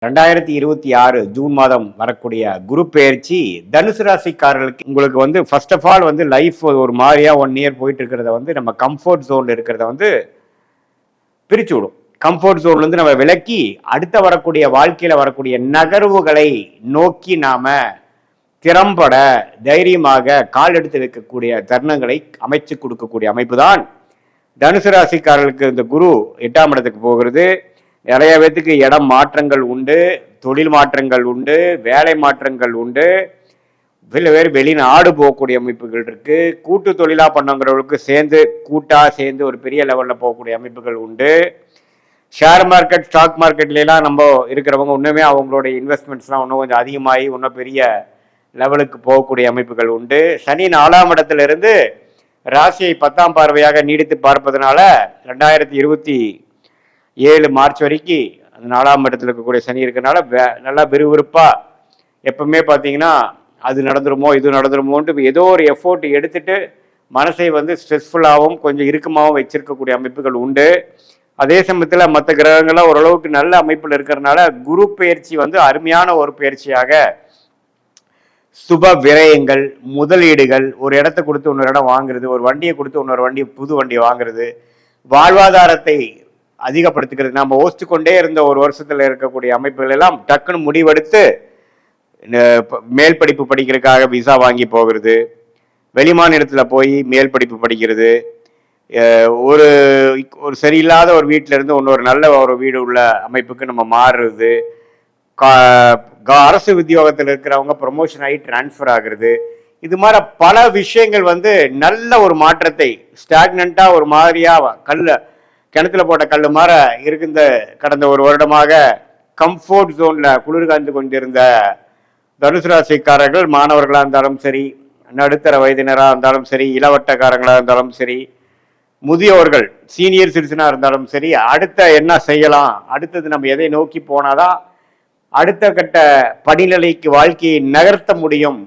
2026 June மாதம் வரக்கூடிய குரு பெயர்ச்சி தனுசு ராசிக்காரர்களுக்கு உங்களுக்கு வந்து ஃபர்ஸ்ட் ஆஃப் ஆல் வந்து லைஃப் ஒரு மாதிரியா 1 இயர் போயிட்டு இருக்கிறத வந்து நம்ம கம்ஃபர்ட் ஜோன்ல இருக்கிறத வந்து பிரிச்சு விடும். கம்ஃபர்ட் ஜோன்ல இருந்து நம்ம விலக்கி அடுத்த வரக்கூடிய வாழ்க்கையில வரக்கூடிய நகர்வுகளை நோக்கி நாம திறம்பட தைரியமாக கால் எடுத்து வைக்கக்கூடிய தருணங்களை அமைச்சு கொடுக்கக்கூடிய அமைப்பு தான் தனுசு ராசிக்காரர்களுக்கு. இந்த குரு 8ஆம் இடத்துக்கு போகிறது. நிறைய பேத்துக்கு இடம் மாற்றங்கள் உண்டு, தொழில் மாற்றங்கள் உண்டு, வேலை மாற்றங்கள் உண்டு, வெளிநாடு போகக்கூடிய அமைப்புகள் இருக்கு. கூட்டு தொழிலா பண்ணவங்களுக்கு கூட்டா சேர்ந்து ஒரு பெரிய லெவல்ல போகக்கூடிய அமைப்புகள் உண்டு. ஷேர் மார்க்கெட், ஸ்டாக் மார்க்கெட்லாம் நம்ம இருக்கிறவங்க இன்னுமே அவங்களோட இன்வெஸ்ட்மெண்ட்ஸ்லாம் இன்னும் கொஞ்சம் அதிகமாகி இன்னும் பெரிய லெவலுக்கு போகக்கூடிய அமைப்புகள் உண்டு. சனி 4ஆம் இடத்துல இருந்து ராசியை 10ஆம் பார்வையாக நீடித்து பார்ப்பதனால 2027 மார்ச் வரைக்கும் அந்த 4ஆம் இடத்துல இருக்கக்கூடிய சனி இருக்கனால நல்லா விறுவிறுப்பா எப்பவுமே பார்த்தீங்கன்னா அது நடந்துருமோ இது நடந்துருமோன்ட்டு ஏதோ ஒரு எஃபோர்ட் எடுத்துட்டு மனசை வந்து ஸ்ட்ரெஸ்ஃபுல்லாகவும் கொஞ்சம் இறுக்கமாகவும் வச்சிருக்கக்கூடிய அமைப்புகள் உண்டு. அதே சமயத்தில் மற்ற கிரகங்கள்லாம் ஓரளவுக்கு நல்ல அமைப்பில் இருக்கிறதுனால குரு பயிற்சி வந்து அருமையான ஒரு பயிற்சியாக சுப விரயங்கள், முதலீடுகள், ஒரு இடத்த கொடுத்து இன்னொரு இடம் வாங்குறது, ஒரு வண்டியை கொடுத்து இன்னொரு புது வண்டியை வாங்குறது, வாழ்வாதாரத்தை அதிகப்படுத்திக்கிறது, நம்ம யோசிச்சு கொண்டே இருந்த ஒரு வருஷத்துல இருக்கக்கூடிய அமைப்புகள் எல்லாம் டக்குன்னு முடிவெடுத்து மேல் படிப்பு படிக்கிறதுக்காக விசா வாங்கி போகிறது, வெளிமாநிலத்துல போய் மேல் படிப்பு படிக்கிறது, ஒரு ஒரு சரியில்லாத ஒரு வீட்டில இருந்து இன்னொரு நல்ல ஒரு வீடு உள்ள அமைப்புக்கு நம்ம மாறுறது, அரசு உத்தியோகத்தில் இருக்கிறவங்க ப்ரொமோஷன் ஆகி டிரான்ஸ்ஃபர் ஆகுறது, இது மாதிரி பல விஷயங்கள் வந்து நல்ல ஒரு மாற்றத்தை ஸ்டாக்னண்டா ஒரு மாதிரியா கிணத்துல போட்ட கல் மாற இருக்கின்ற கடந்த ஒரு வருடமாக கம்ஃபோர்ட் ஜோன்ல குளிர் காய்ந்து கொண்டிருந்த தனுசு ராசிக்காரர்கள், மாணவர்களாக இருந்தாலும் சரி, நடுத்தர வயதினராக இருந்தாலும் சரி, இளவட்டக்காரங்களாக இருந்தாலும் சரி, முதியோர்கள் சீனியர் சிட்டிசனாக இருந்தாலும் சரி, அடுத்த என்ன செய்யலாம், அடுத்தது நம்ம எதை நோக்கி போனாதான் அடுத்த கட்ட படிநிலைக்கு வாழ்க்கையை நகர்த்த முடியும்